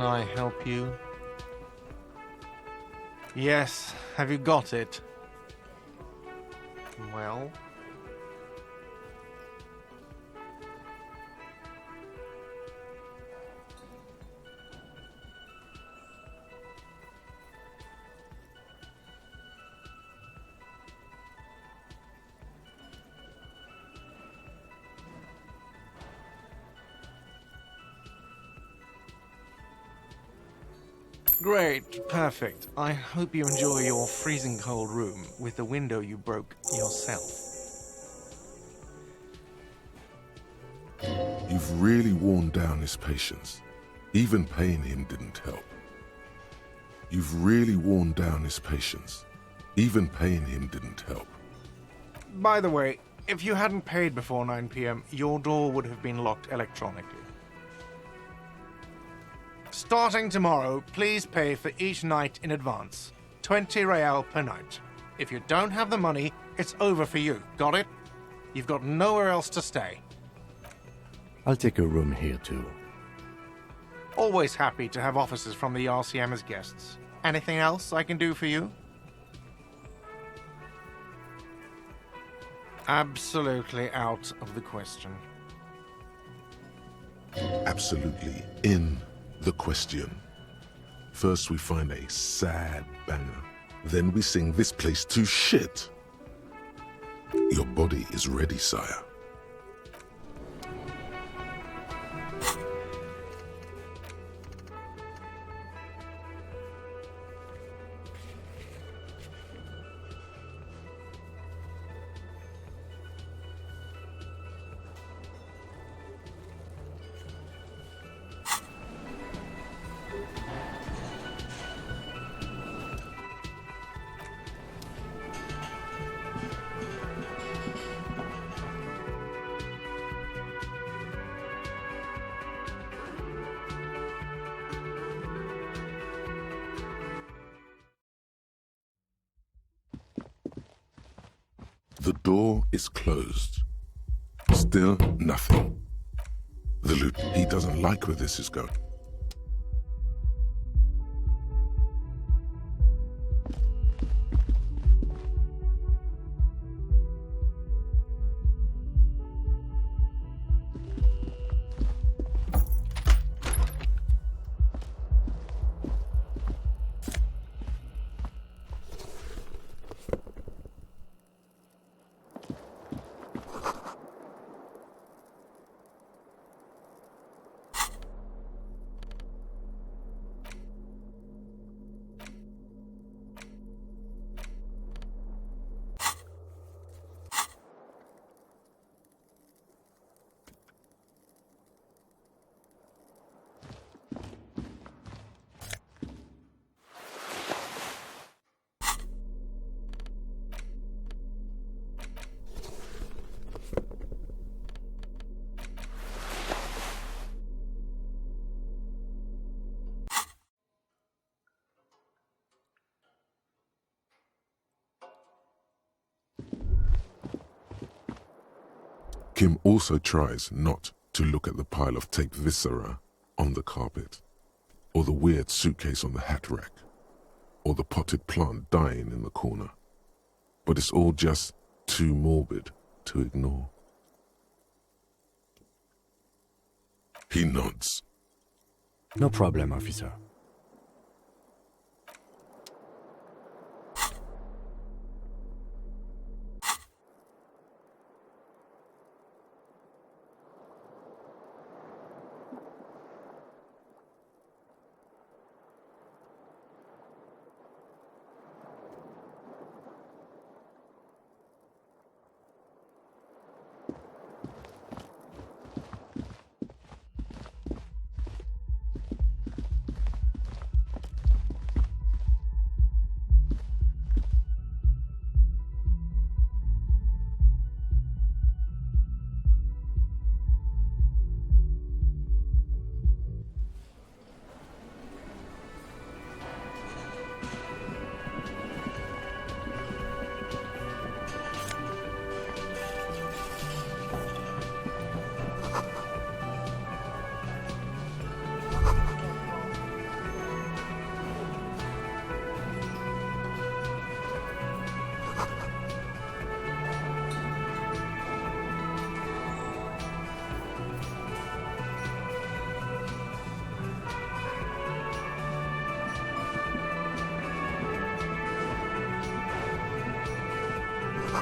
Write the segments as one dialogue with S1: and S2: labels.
S1: I help you? Yes, have you got it? Well? Great, perfect. I hope you enjoy your freezing cold room with the window you broke yourself.
S2: You've really worn down his patience. Even paying him didn't help. You've really worn down his patience. Even paying him didn't help.
S1: By the way, if you hadn't paid before 9 p.m., your door would have been locked electronically. Starting tomorrow, please pay for each night in advance. 20 real per night. If you don't have the money, it's over for you. Got it? You've got nowhere else to stay.
S3: I'll take a room here too.
S1: Always happy to have officers from the RCM as guests. Anything else I can do for you? Absolutely out of the question.
S2: Absolutely in the question. First we find a sad banger. Then we sing this place to shit. Your body is ready, sire. The door is closed. Still nothing. The loot, he doesn't like where this is going. Kim also tries not to look at the pile of taped viscera on the carpet, or the weird suitcase on the hat rack, or the potted plant dying in the corner. But it's all just too morbid to ignore. He nods.
S3: No problem, officer.
S2: A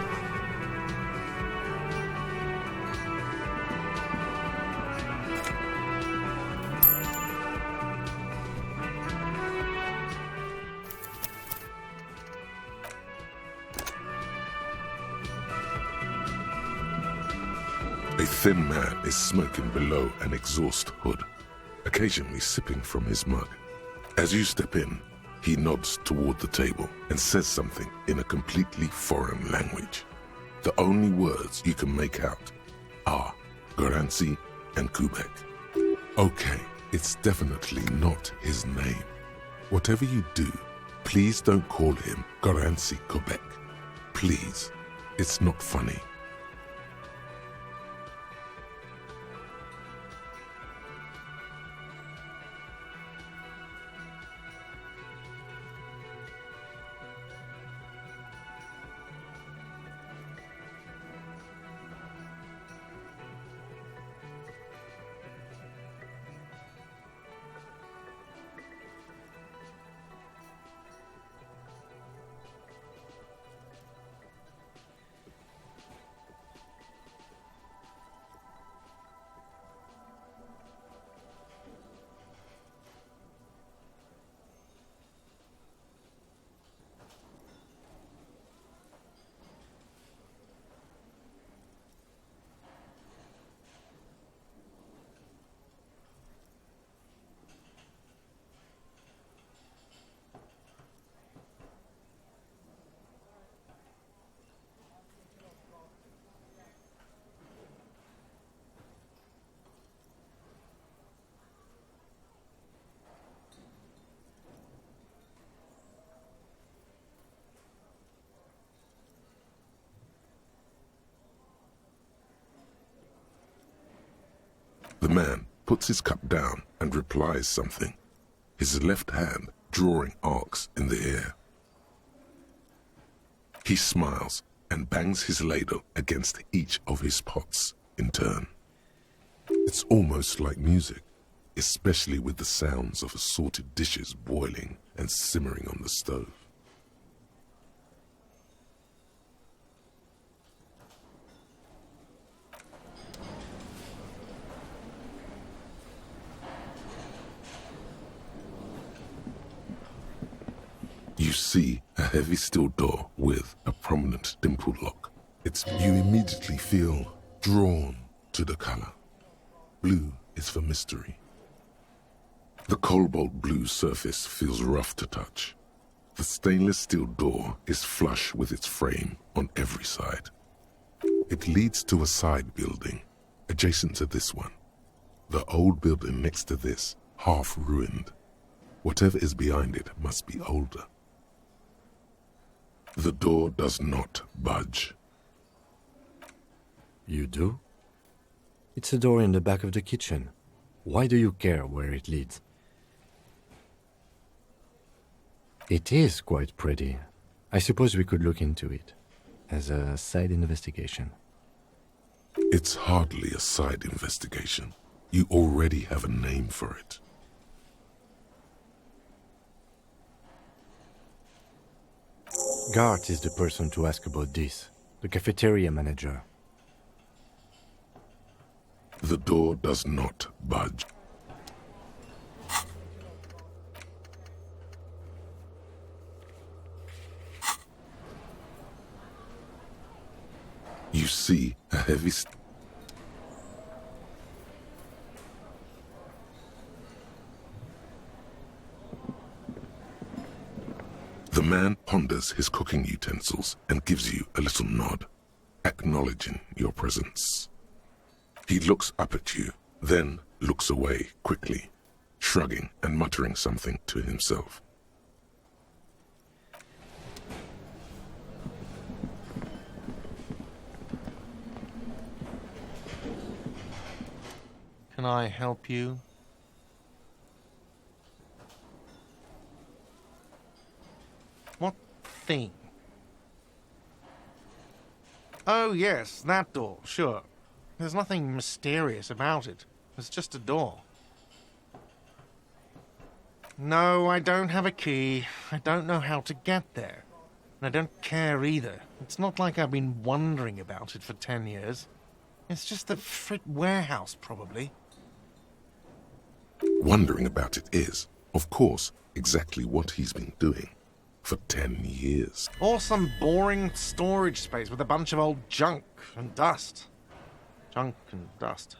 S2: thin man is smoking below an exhaust hood, occasionally sipping from his mug. As you step in, he nods toward the table and says something in a completely foreign language. The only words you can make out are Garancy and Quebec. Okay, it's definitely not his name. Whatever you do, please don't call him Garancy Quebec. Please, it's not funny. The man puts his cup down and replies something, his left hand drawing arcs in the air. He smiles and bangs his ladle against each of his pots in turn. It's almost like music, especially with the sounds of assorted dishes boiling and simmering on the stove. You see a heavy steel door with a prominent dimple lock. You immediately feel drawn to the color. Blue is for mystery. The cobalt blue surface feels rough to touch. The stainless steel door is flush with its frame on every side. It leads to a side building adjacent to this one. The old building next to this, half ruined. Whatever is behind it must be older. The door does not budge.
S3: You do? It's a door in the back of the kitchen. Why do you care where it leads? It is quite pretty. I suppose we could look into it as a side investigation.
S2: It's hardly a side investigation. You already have a name for it.
S3: Gart is the person to ask about this, the cafeteria manager.
S2: The door does not budge. You see a heavy The man ponders his cooking utensils and gives you a little nod, acknowledging your presence. He looks up at you, then looks away quickly, shrugging and muttering something to himself.
S1: Can I help you? What thing? Oh, yes, that door, sure. There's nothing mysterious about it. It's just a door. No, I don't have a key. I don't know how to get there. And I don't care either. It's not like I've been wondering about it for 10 years. It's just the frit warehouse, probably.
S2: Wondering about it is, of course, exactly what he's been doing for 10 years.
S1: Or some boring storage space with a bunch of old junk and dust. Junk and dust.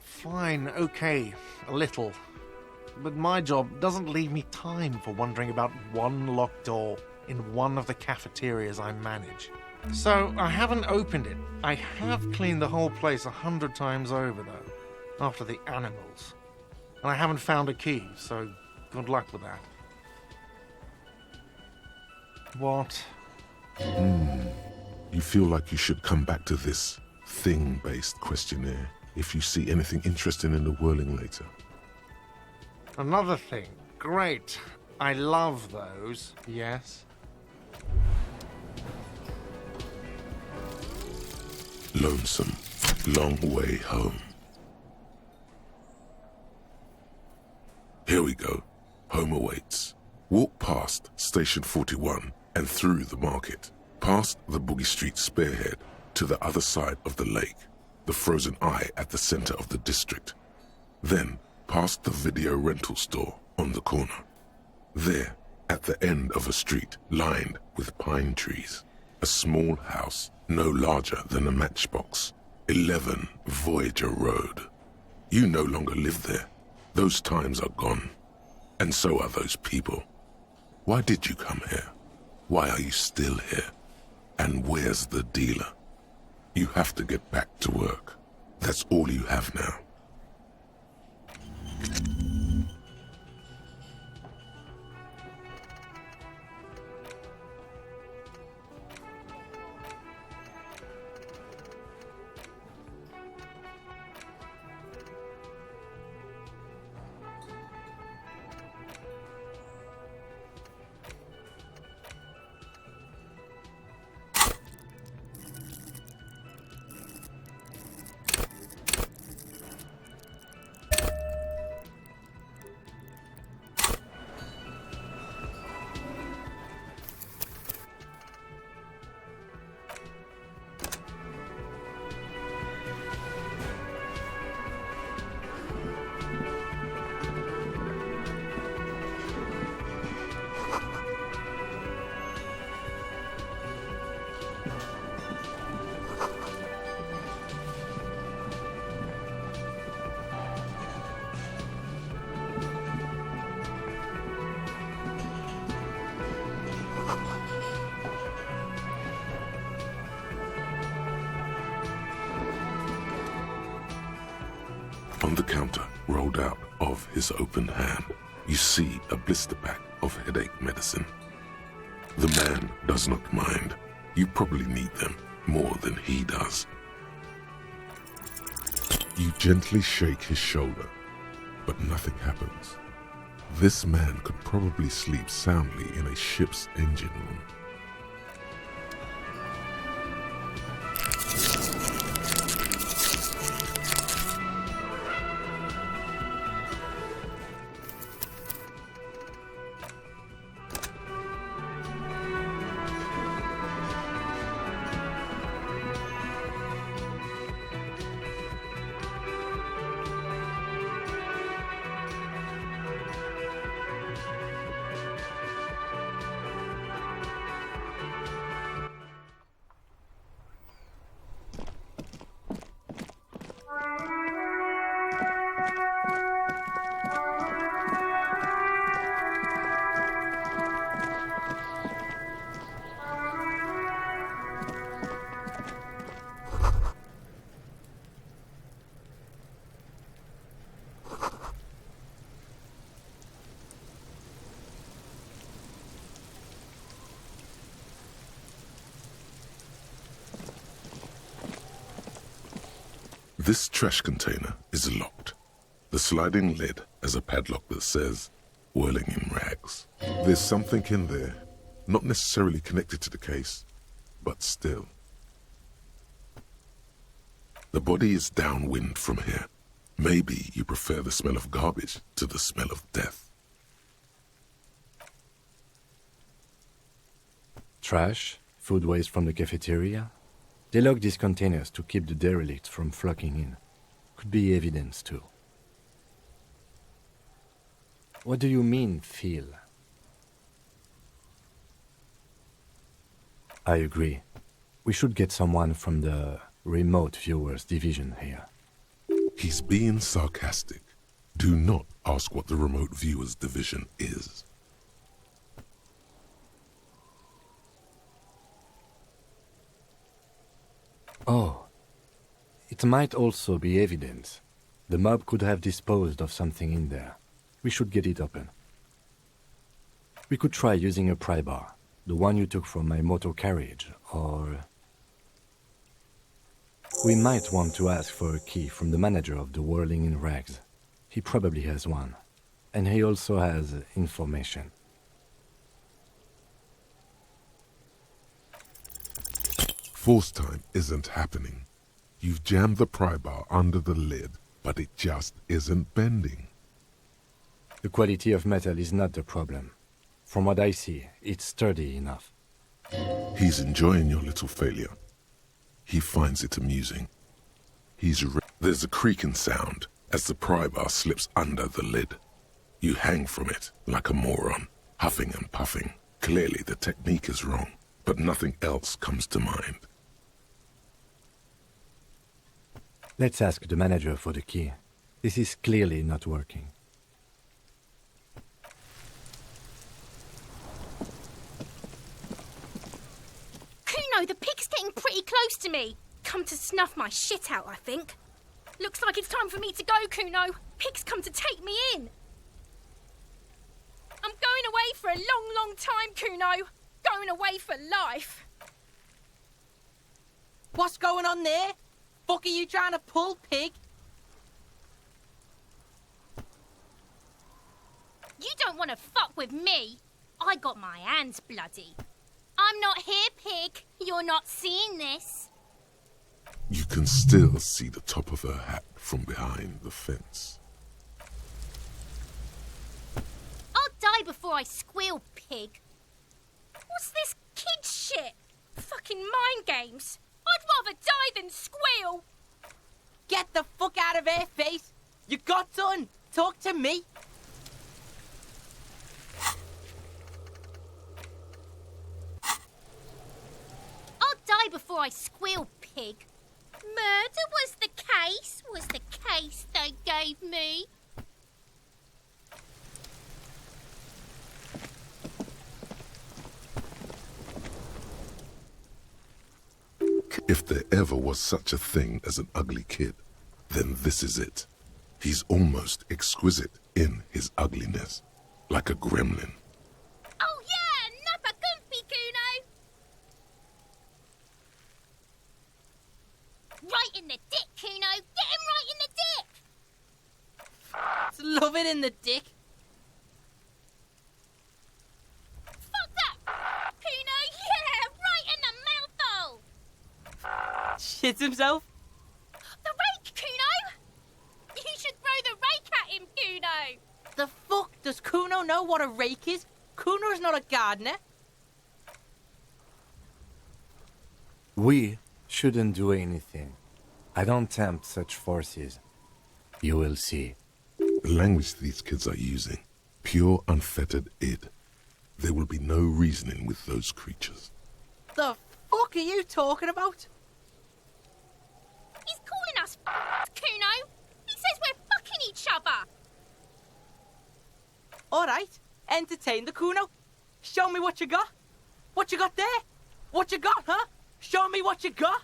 S1: Fine, okay, a little. But my job doesn't leave me time for wondering about one locked door in one of the cafeterias I manage. So I haven't opened it. I have cleaned the whole place 100 times over, though, after the animals. And I haven't found a key, so good luck with that. What?
S2: You feel like you should come back to this thing-based questionnaire if you see anything interesting in the whirling later.
S1: Another thing. Great. I love those. Yes.
S2: Lonesome, long way home. Here we go. Home awaits. Walk past Station 41 and through the market, past the Boogie Street spearhead to the other side of the lake, the frozen eye at the center of the district. Then past the video rental store on the corner. There, at the end of a street lined with pine trees, a small house no larger than a matchbox, 11 Voyager Road. You no longer live there. Those times are gone. And so are those people. Why did you come here? Why are you still here? And where's the dealer? You have to get back to work. That's all you have now. On the counter, rolled out of his open hand, you see a blister pack of headache medicine. The man does not mind. You probably need them more than he does. You gently shake his shoulder, but nothing happens. This man could probably sleep soundly in a ship's engine room. This trash container is locked. The sliding lid has a padlock that says, "Whirling in rags." There's something in there, not necessarily connected to the case, but still. The body is downwind from here, Maybe you prefer the smell of garbage to the smell of death.
S3: Trash, food waste from the cafeteria. They lock these containers to keep the derelicts from flocking in. Could be evidence too. What do you mean, feel? I agree. We should get someone from the remote viewers division here.
S2: He's being sarcastic. Do not ask what the remote viewers division is.
S3: Oh, it might also be evidence. The mob could have disposed of something in there. We should get it open. We could try using a pry bar, the one you took from my motor carriage, or... We might want to ask for a key from the manager of the Whirling in Rags. He probably has one. And he also has information.
S2: Force time isn't happening. You've jammed the pry bar under the lid, but it just isn't bending.
S3: The quality of metal is not the problem. From what I see, it's sturdy enough.
S2: He's enjoying your little failure. He finds it amusing. There's a creaking sound as the pry bar slips under the lid. You hang from it like a moron, huffing and puffing. Clearly the technique is wrong, but nothing else comes to mind.
S3: Let's ask the manager for the key. This is clearly not working.
S4: Kuno, the pig's getting pretty close to me. Come to snuff my shit out, I think. Looks like it's time for me to go, Kuno. Pig's come to take me in. I'm going away for a long, long time, Kuno. Going away for life.
S5: What's going on there? Fuck are you trying to pull, pig?
S4: You don't want to fuck with me. I got my hands bloody. I'm not here, pig. You're not seeing this.
S2: You can still see the top of her hat from behind the fence.
S4: I'll die before I squeal, pig. What's this kid shit? Fucking mind games. I'd rather die than squeal.
S5: Get the fuck out of here, face. You got done. Talk to me.
S4: I'll die before I squeal, pig. Murder was the case they gave me.
S2: If there ever was such a thing as an ugly kid, then this is it. He's almost exquisite in his ugliness, like a gremlin.
S4: Oh yeah, nappa gumpy, Kuno. Right in the dick, Kuno. Get him right in the dick.
S5: Love it in the dick.
S4: Fuck that, Kuno. Yeah, right in the mouthhole.
S5: Shits himself.
S4: The rake, Kuno. You should throw the rake at him, Kuno.
S5: The fuck? Does Kuno know what a rake is? Kuno is not a gardener.
S3: We shouldn't do anything. I don't tempt such forces. You will see.
S2: The language these kids are using, pure unfettered id. There will be no reasoning with those creatures.
S5: The fuck are you talking about?
S4: He's calling us Kuno. He says we're fucking each other.
S5: All right, entertain the Kuno. Show me what you got. What you got there? What you got, huh? Show me what you got.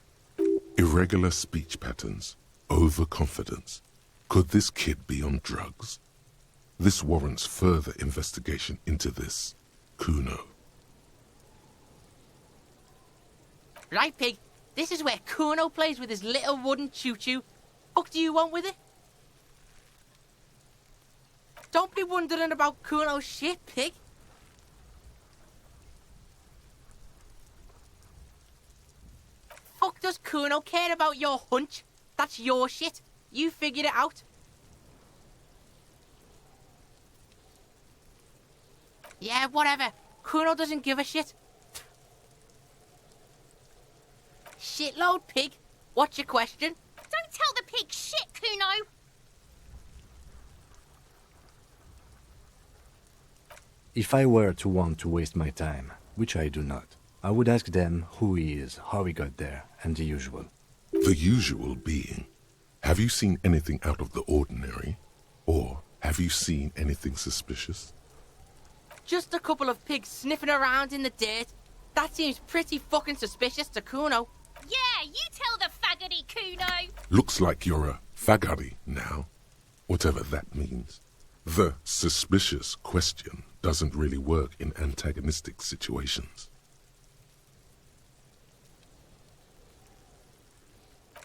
S2: Irregular speech patterns, overconfidence. Could this kid be on drugs? This warrants further investigation into this Kuno.
S5: Right, pig. This is where Kuno plays with his little wooden choo-choo. Fuck do you want with it? Don't be wondering about Kuno's shit, pig. Fuck does Kuno care about your hunch? That's your shit. You figured it out. Yeah, whatever. Kuno doesn't give a shit. Shitload pig. What's your question?
S4: Don't tell the pig shit, Kuno.
S3: If I were to want to waste my time, which I do not, I would ask them who he is, how he got there, and the usual.
S2: The usual being, have you seen anything out of the ordinary? Or have you seen anything suspicious?
S5: Just a couple of pigs sniffing around in the dirt. That seems pretty fucking suspicious to Kuno.
S4: Yeah, you tell the faggoty, Kuno.
S2: Looks like you're a faggoty now, whatever that means. The suspicious question doesn't really work in antagonistic situations.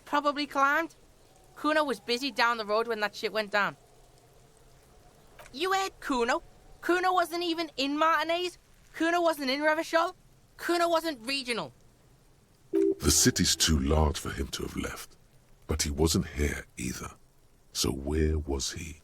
S5: Probably climbed. Kuno was busy down the road when that shit went down. You heard Kuno? Kuno wasn't even in Martinez. Kuno wasn't in Revachol. Kuno wasn't regional.
S2: The city's too large for him to have left, but he wasn't here either. So where was he?